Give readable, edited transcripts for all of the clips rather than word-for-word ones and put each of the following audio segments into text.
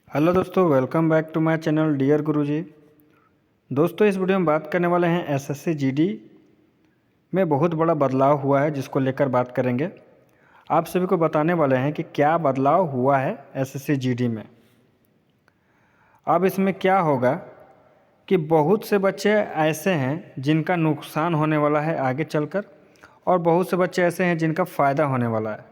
Hello दोस्तों, welcome back to my channel dear Guruji. दोस्तों, इस वीडियो में बात करने वाले हैं एसएससी जीडी में बहुत बड़ा बदलाव हुआ है, जिसको लेकर बात करेंगे। आप सभी को बताने वाले हैं कि क्या बदलाव हुआ है एसएससी जीडी में। अब इसमें क्या होगा कि बहुत से बच्चे ऐसे हैं जिनका नुकसान होने वाला है आगे चलकर, और बहुत से बच्चे ऐसे हैं जिनका फ़ायदा होने वाला है।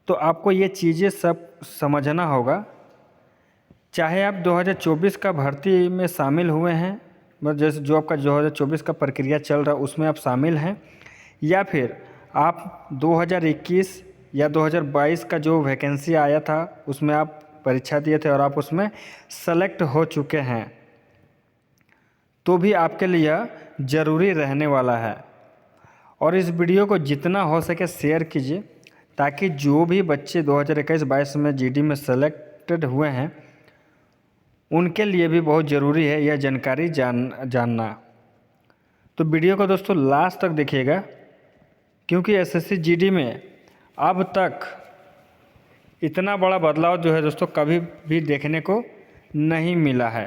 तो आपको ये चीज़ें सब समझना होगा। चाहे आप 2024 का भर्ती में शामिल हुए हैं, मतलब जैसे जो आपका 2024 का प्रक्रिया चल रहा है उसमें आप शामिल हैं, या फिर आप 2021 या 2022 का जो वैकेंसी आया था उसमें आप परीक्षा दिए थे और आप उसमें सेलेक्ट हो चुके हैं, तो भी आपके लिए ज़रूरी रहने वाला है। और इस वीडियो को जितना हो सके शेयर कीजिए, ताकि जो भी बच्चे 2021-22 में जीडी में सेलेक्टेड हुए हैं उनके लिए भी बहुत ज़रूरी है यह जानकारी जानना। तो वीडियो को दोस्तों लास्ट तक देखिएगा, क्योंकि एसएससी जीडी में अब तक इतना बड़ा बदलाव जो है दोस्तों कभी भी देखने को नहीं मिला है।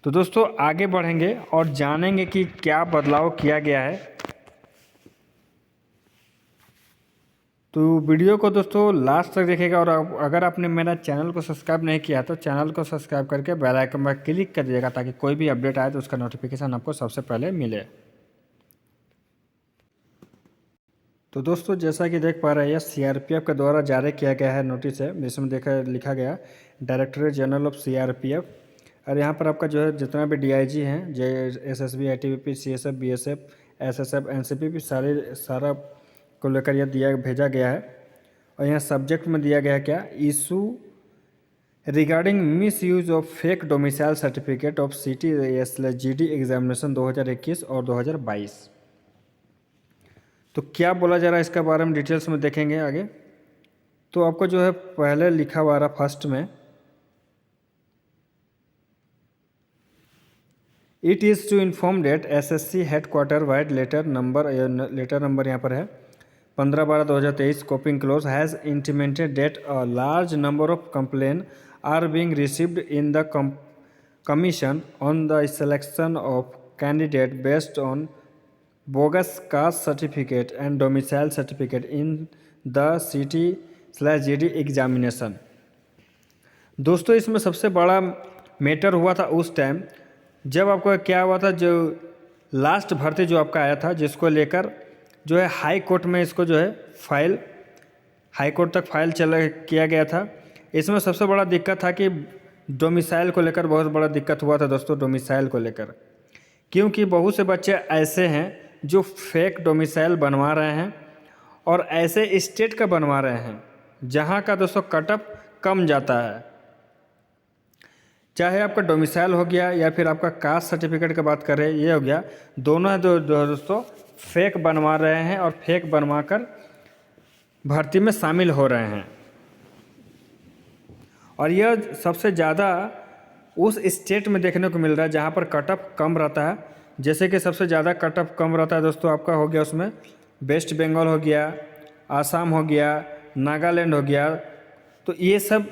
तो दोस्तों आगे बढ़ेंगे और जानेंगे कि क्या बदलाव किया गया है। तो वीडियो को दोस्तों लास्ट तक देखिएगा, और अगर आपने मेरा चैनल को सब्सक्राइब नहीं किया तो चैनल को सब्सक्राइब करके बेल आइकन पर क्लिक कर दीजिएगा, ताकि कोई भी अपडेट आए तो उसका नोटिफिकेशन आपको सबसे पहले मिले। तो दोस्तों जैसा कि देख पा रहे हैं, सीआरपीएफ के द्वारा जारी किया गया है नोटिस है, जिसमें लिखा गया डायरेक्टोरेट जनरल ऑफ सीआरपीएफ। और यहाँ पर आपका जो है जितना भी डीआईजी हैं, SSB, ITBP, CSF, BSF, SSF, NCP सारा को लेकर यह भेजा गया है। और यहाँ सब्जेक्ट में दिया गया है क्या, issue regarding miss use of fake domicile certificate of CT/GD examination 2021 और 2022। तो क्या बोला जा रहा है इसके बारे में डिटेल्स में देखेंगे आगे। तो आपको जो है पहले लिखा हुआ रहा फर्स्ट में, it is to inform that SSC headquarter vide letter number यहाँ पर है 15/12/2023 coping close has intimated that a large number of complaint are being received in the commission on the selection of candidate based on bogus caste certificate and domicile certificate in the CT/GD examination. दोस्तों इसमें सबसे बड़ा matter हुआ था उस time जब आपको क्या हुआ था, जो लास्ट भर्ती जो आपका आया था, जिसको लेकर जो है हाई कोर्ट में इसको जो है हाई कोर्ट तक फाइल किया गया था। इसमें सबसे बड़ा दिक्कत था कि डोमिसाइल को लेकर बहुत बड़ा दिक्कत हुआ था दोस्तों, डोमिसाइल को लेकर, क्योंकि बहुत से बच्चे ऐसे हैं जो फेक डोमिसाइल बनवा रहे हैं और ऐसे स्टेट का बनवा रहे हैं जहां का दोस्तों कट ऑफ कम जाता है। चाहे आपका डोमिसाइल हो गया या फिर आपका कास्ट सर्टिफिकेट की बात करें, ये हो गया, दोनों दोस्तों फेक बनवा रहे हैं और फेक बनवा कर भर्ती में शामिल हो रहे हैं। और यह सबसे ज़्यादा उस स्टेट में देखने को मिल रहा है जहाँ पर कट ऑफ कम रहता है। जैसे कि सबसे ज़्यादा कट ऑफ कम रहता है दोस्तों आपका हो गया, उसमें वेस्ट बंगाल हो गया, आसाम हो गया, नागालैंड हो गया। तो ये सब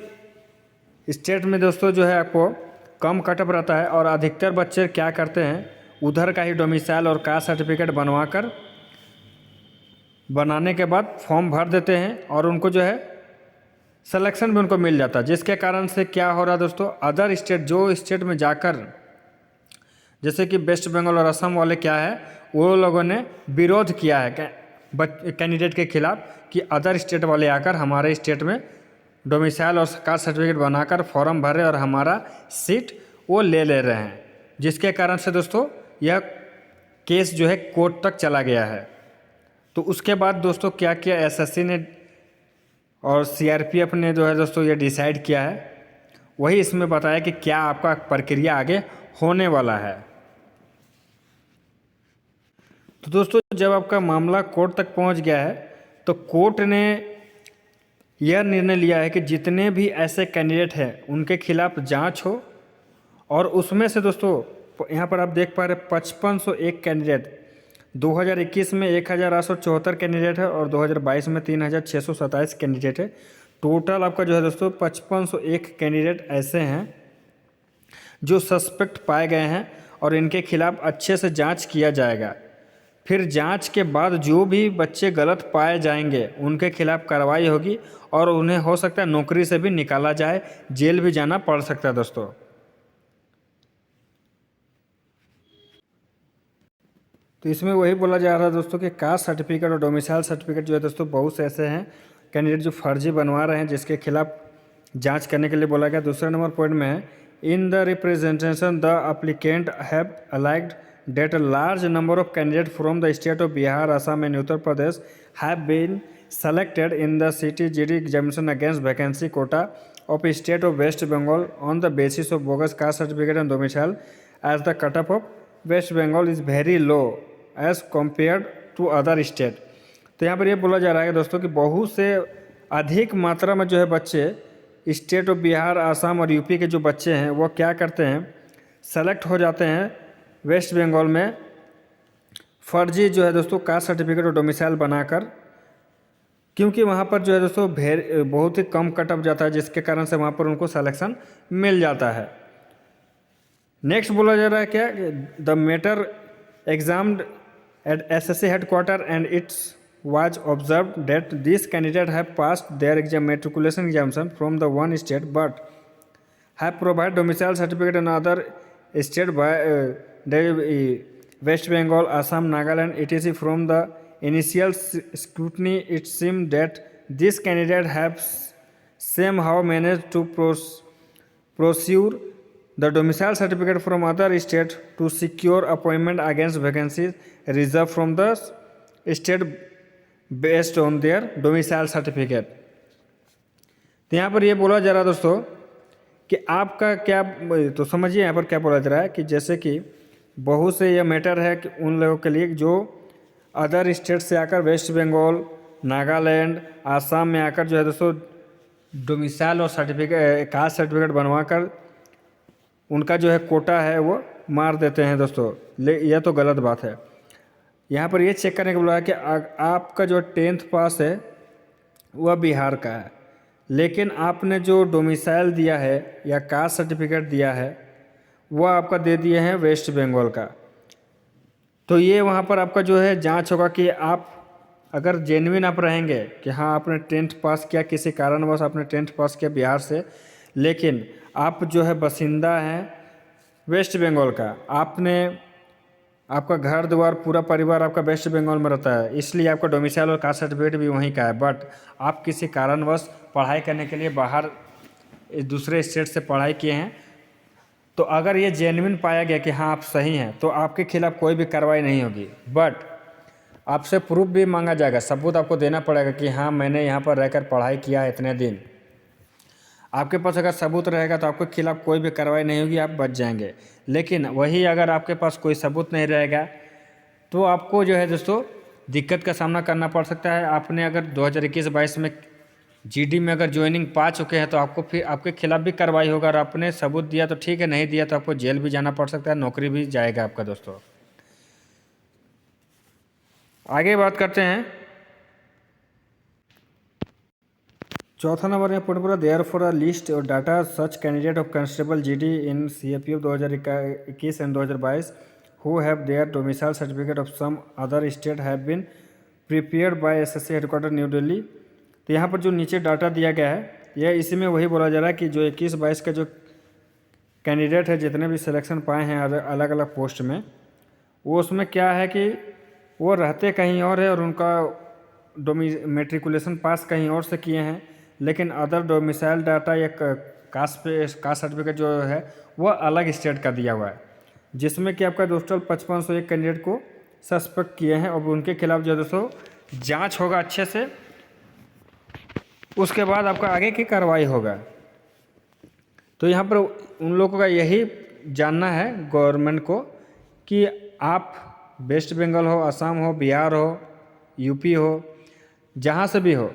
स्टेट में दोस्तों जो है आपको कम कट ऑफ रहता है, और अधिकतर बच्चे क्या करते हैं, उधर का ही डोमिसाइल और कास्ट सर्टिफिकेट बनाने के बाद फॉर्म भर देते हैं और उनको जो है सिलेक्शन भी उनको मिल जाता है। जिसके कारण से क्या हो रहा है दोस्तों, अदर स्टेट जो स्टेट में जाकर, जैसे कि वेस्ट बंगाल और असम वाले क्या है, वो लोगों ने विरोध किया है कैंडिडेट के खिलाफ कि अदर स्टेट वाले आकर हमारे स्टेट में डोमिसाइल और कास्ट सर्टिफिकेट बनाकर फॉर्म भर रहे और हमारा सीट वो ले रहे हैं। जिसके कारण से दोस्तों यह केस जो है कोर्ट तक चला गया है। तो उसके बाद दोस्तों क्या किया एसएससी ने और सीआरपीएफ ने जो है दोस्तों ये डिसाइड किया है, वही इसमें बताया कि क्या आपका प्रक्रिया आगे होने वाला है। तो दोस्तों जब आपका मामला कोर्ट तक पहुंच गया है, तो कोर्ट ने यह निर्णय लिया है कि जितने भी ऐसे कैंडिडेट हैं उनके खिलाफ जांच हो, और उसमें से दोस्तों यहाँ पर आप देख पा रहे 5501 कैंडिडेट, 2021 में 1874 कैंडिडेट है और 2022 में 3627 कैंडिडेट है। टोटल आपका जो है दोस्तों 5501 कैंडिडेट ऐसे हैं जो सस्पेक्ट पाए गए हैं और इनके खिलाफ अच्छे से जांच किया जाएगा। फिर जांच के बाद जो भी बच्चे गलत पाए जाएंगे उनके खिलाफ कार्रवाई होगी और उन्हें हो सकता है नौकरी से भी निकाला जाए, जेल भी जाना पड़ सकता है दोस्तों। तो इसमें वही बोला जा रहा है दोस्तों कि कास्ट सर्टिफिकेट और डोमिसाइल सर्टिफिकेट जो है दोस्तों बहुत से ऐसे हैं कैंडिडेट जो फर्जी बनवा रहे हैं, जिसके खिलाफ जांच करने के लिए बोला गया। दूसरा नंबर पॉइंट में है, in the representation the applicant have alleged that a large number of candidate from the state of Bihar, Assam and Uttar Pradesh have been selected in the CT/GD examination against vacancy quota of state of West Bengal on the basis of bogus caste certificate and domicile, as the cutoff of West Bengal is very low as compared to other state। तो यहाँ पर ये बोला जा रहा है दोस्तों कि बहुत से अधिक मात्रा में जो है बच्चे स्टेट ऑफ बिहार, आसाम और यूपी के जो बच्चे हैं वो क्या करते हैं, सेलेक्ट हो जाते हैं वेस्ट बंगाल में फर्जी जो है दोस्तों कास्ट सर्टिफिकेट और डोमिसाइल बनाकर, क्योंकि वहाँ पर जो है दोस्तों बहुत ही कम कट ऑफ जाता है, जिसके कारण से वहाँ पर उनको सिलेक्शन मिल जाता है। नेक्स्ट बोला जा रहा है क्या, the matter examined at SSC headquarter and it's was observed that these candidates have passed their matriculation examination from the one state but have provided domicile certificate in other state by West Bengal, Assam, Nagaland, etc. From the initial scrutiny, it seemed that these candidates have somehow managed to procure the domicile certificate from other states to secure appointment against vacancies reserved from the state based on their domicile certificate. तो यहाँ पर ये बोला जा रहा है दोस्तों कि आपका क्या, तो समझिए यहाँ पर क्या बोला जा रहा है कि जैसे कि बहुत से ये मैटर है कि उन लोगों के लिए जो अदर स्टेट से आकर वेस्ट बंगाल, नागालैंड, आसाम में आकर जो है दोस्तों डोमिसाइल और सर्टिफिकेट कास्ट सर्टिफिकेट बनवा कर उनका जो है कोटा है वो मार देते हैं दोस्तों। यह तो गलत बात है। यहाँ पर ये चेक करने को बोला है कि आपका जो 10th पास है वह बिहार का है, लेकिन आपने जो डोमिसाइल दिया है या कास्ट सर्टिफिकेट दिया है वह आपका दे दिए हैं वेस्ट बंगाल का। तो ये वहाँ पर आपका जो है जांच होगा कि आप अगर जेन्युइन आप रहेंगे कि हाँ आपने 10th पास किया, किसी कारणवश आपने 10th पास किया बिहार से, लेकिन आप जो है बसिंदा हैं वेस्ट बंगाल का, आपका घर द्वार पूरा परिवार आपका वेस्ट बंगाल में रहता है, इसलिए आपका डोमिसाइल और कास्ट सर्टिफिकेट भी वहीं का है, बट आप किसी कारणवश पढ़ाई करने के लिए बाहर दूसरे स्टेट से पढ़ाई किए हैं, तो अगर ये जेन्युइन पाया गया कि हाँ आप सही हैं तो आपके खिलाफ कोई भी कार्रवाई नहीं होगी। बट आपसे प्रूफ भी मांगा जाएगा, सबूत आपको देना पड़ेगा कि हाँ मैंने यहाँ पर रहकर पढ़ाई किया है इतने दिन। आपके पास अगर सबूत रहेगा तो आपके खिलाफ कोई भी कार्रवाई नहीं होगी, आप बच जाएंगे। लेकिन वही अगर आपके पास कोई सबूत नहीं रहेगा तो आपको जो है दोस्तों दिक्कत का सामना करना पड़ सकता है। आपने अगर 2021-22 में जीडी में अगर ज्वाइनिंग पा चुके हैं तो आपको फिर आपके खिलाफ भी कार्रवाई होगा, और आपने सबूत दिया तो ठीक है, नहीं दिया तो आपको जेल भी जाना पड़ सकता है, नौकरी भी जाएगा आपका दोस्तों। आगे बात करते हैं चौथा नंबर में पॉइंट पूरा देयर फॉर अ लिस्ट और data such candidate of constable GD in CAPF 2021 and 2022 who have their domicile certificate of some other state have been prepared by SSC headquarter new Delhi. तो यहाँ पर जो नीचे data दिया गया है यह इसी में वही बोला जा रहा है कि जो 21-22 का जो कैंडिडेट है जितने भी सिलेक्शन पाए हैं अलग अलग पोस्ट में, वो उसमें क्या है कि वो रहते कहीं और है और उनका मेट्रिकुलेशन पास कहीं और से किए हैं, लेकिन अदर डोमिसाइल डाटा या कास्ट सर्टिफिकेट जो है वह अलग स्टेट का दिया हुआ है, जिसमें कि आपका दोस्तों 5501 कैंडिडेट को सस्पेक्ट किए हैं और उनके खिलाफ जो दोस्तों जांच होगा अच्छे से, उसके बाद आपका आगे की कार्रवाई होगा। तो यहाँ पर उन लोगों का यही जानना है गवर्नमेंट को कि आप वेस्ट बंगाल हो, असम हो, बिहार हो, यूपी हो, जहाँ से भी हो,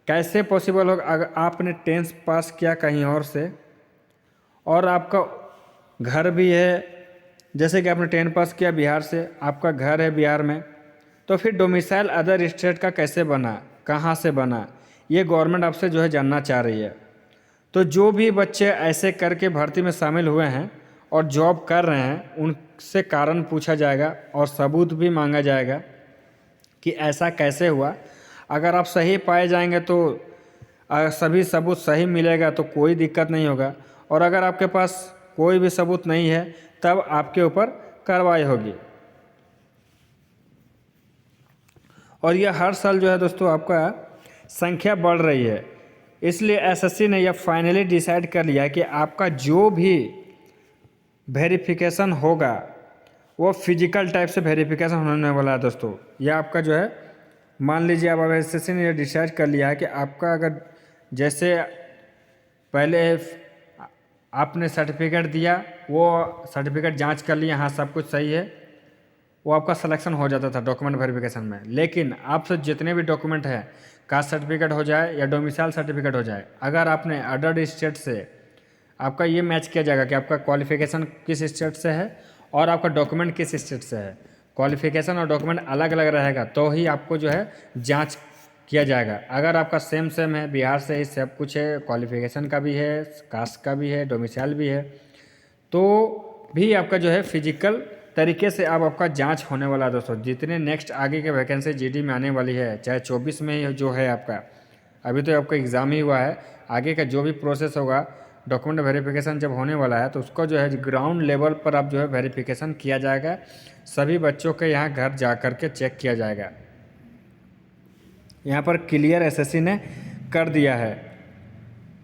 कैसे पॉसिबल होगा अगर आपने 10th पास किया कहीं और से और आपका घर भी है, जैसे कि आपने 10 पास किया बिहार से, आपका घर है बिहार में, तो फिर डोमिसाइल अदर स्टेट का कैसे बना, कहाँ से बना, ये गवर्नमेंट आपसे जो है जानना चाह रही है। तो जो भी बच्चे ऐसे करके भर्ती में शामिल हुए हैं और जॉब कर रहे हैं, उनसे कारण पूछा जाएगा और सबूत भी मांगा जाएगा कि ऐसा कैसे हुआ। अगर आप सही पाए जाएंगे तो सभी सबूत सही मिलेगा तो कोई दिक्कत नहीं होगा, और अगर आपके पास कोई भी सबूत नहीं है तब आपके ऊपर कार्रवाई होगी। और यह हर साल जो है दोस्तों आपका संख्या बढ़ रही है, इसलिए एसएससी ने यह फाइनली डिसाइड कर लिया कि आपका जो भी वेरिफिकेशन होगा वो फिजिकल टाइप से वेरिफिकेशन होने वाला है दोस्तों। यह आपका जो है, मान लीजिए अब एसएससी ने यह डिसाइड कर लिया है कि आपका अगर जैसे पहले आपने सर्टिफिकेट दिया, वो सर्टिफिकेट जांच कर लिया, हाँ सब कुछ सही है, वो आपका सिलेक्शन हो जाता था डॉक्यूमेंट वेरिफिकेशन में। लेकिन आपसे जितने भी डॉक्यूमेंट हैं, कास्ट सर्टिफिकेट हो जाए या डोमिसाइल सर्टिफिकेट हो जाए, अगर आपने अदर स्टेट से, आपका ये मैच किया जाएगा कि आपका क्वालिफिकेशन किस स्टेट से है और आपका डॉक्यूमेंट किस स्टेट से है। क्वालिफिकेशन और डॉक्यूमेंट अलग अलग रहेगा तो ही आपको जो है जांच किया जाएगा। अगर आपका सेम है, बिहार से ही सब कुछ है, क्वालिफिकेशन का भी है, कास्ट का भी है, डोमिसाइल भी है, तो भी आपका जो है फिजिकल तरीके से अब आपका जांच होने वाला है दोस्तों। जितने नेक्स्ट आगे के वैकेंसी जीडी में आने वाली है, चाहे 24 में जो है आपका, अभी तो आपका एग्ज़ाम ही हुआ है, आगे का जो भी प्रोसेस होगा डॉक्यूमेंट वेरिफिकेशन जब होने वाला है तो उसको जो है ग्राउंड लेवल पर अब जो है वेरिफिकेशन किया जाएगा। सभी बच्चों के यहाँ घर जा कर के चेक किया जाएगा। यहाँ पर क्लियर एसएससी ने कर दिया है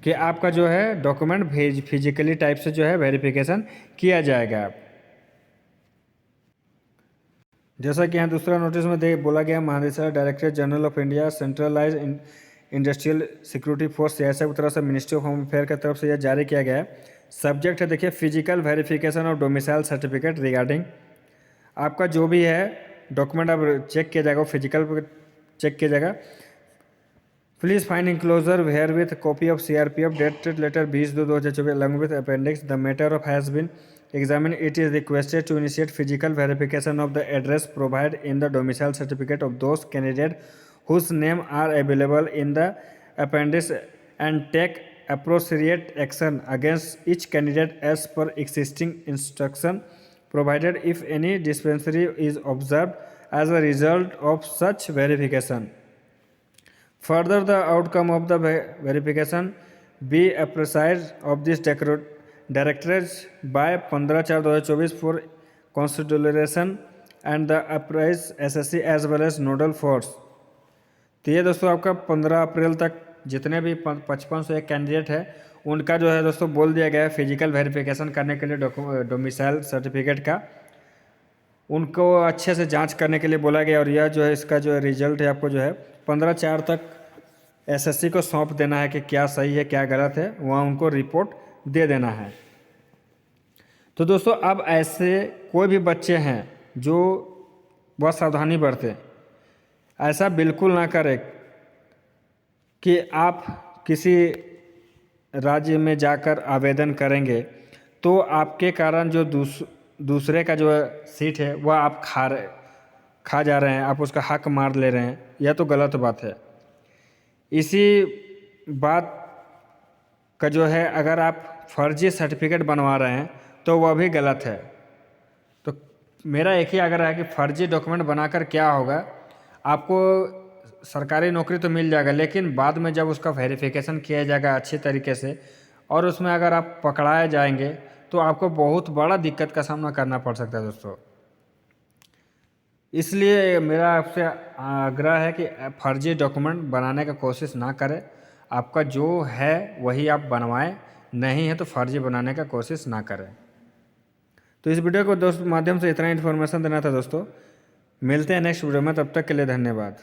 कि आपका जो है डॉक्यूमेंट फिजिकली टाइप से जो है वेरिफिकेशन किया जाएगा। जैसा कि यहाँ दूसरा नोटिस में बोला गया, महानिदेशक director general of India centralise industrial security force CISF की तरफ से मिनिस्ट्री ऑफ होम अफेयर की तरफ से यह जारी किया गया है। सब्जेक्ट है देखिए physical verification of domicile certificate regarding, आपका जो भी है डॉक्यूमेंट अब चेक किया जाएगा, फिजिकल चेक किया जाएगा। Please find enclosure where with copy of CRPF dated letter 20/2/2024 along with appendix the matter of has been examined. It is requested to initiate physical verification of the address provided in the domicile certificate of those candidates whose name are available in the appendix and take appropriate action against each candidate as per existing instruction provided if any discrepancy is observed as a result of such verification. Further, the outcome of the verification be apprised of this directorate by 15/4/2024 for consideration and the apprise SSC as well as nodal force. तो ये दोस्तों आपका 15 अप्रैल तक जितने भी 5501 candidate है उनका जो है दोस्तों बोल दिया गया है फिजिकल वेरिफिकेशन करने के लिए डोमिसाइल सर्टिफिकेट का, उनको अच्छे से जांच करने के लिए बोला गया। और यह जो है इसका जो रिजल्ट है आपको जो है 15/4 तक एसएससी को सौंप देना है कि क्या सही है क्या गलत है, वहाँ उनको रिपोर्ट दे देना है। तो दोस्तों अब ऐसे कोई भी बच्चे हैं जो बहुत सावधानी बरतें, ऐसा बिल्कुल ना करें कि आप किसी राज्य में जाकर आवेदन करेंगे तो आपके कारण जो दूसरे का जो सीट है वह आप खा जा रहे हैं, आप उसका हक मार ले रहे हैं, यह तो गलत बात है। इसी बात का जो है अगर आप फर्जी सर्टिफिकेट बनवा रहे हैं तो वह भी गलत है। तो मेरा एक ही आग्रह है कि फर्जी डॉक्यूमेंट बनाकर क्या होगा, आपको सरकारी नौकरी तो मिल जाएगा लेकिन बाद में जब उसका वेरिफिकेशन किया जाएगा अच्छे तरीके से और उसमें अगर आप पकड़ाए जाएंगे तो आपको बहुत बड़ा दिक्कत का सामना करना पड़ सकता है दोस्तों। इसलिए मेरा आपसे आग्रह है कि फर्जी डॉक्यूमेंट बनाने का कोशिश ना करें, आपका जो है वही आप बनवाएं, नहीं है तो फर्जी बनाने का कोशिश ना करें। तो इस वीडियो को दोस्त माध्यम से इतना इन्फॉर्मेशन देना था दोस्तों। मिलते हैं नेक्स्ट वीडियो में, तब तक के लिए धन्यवाद।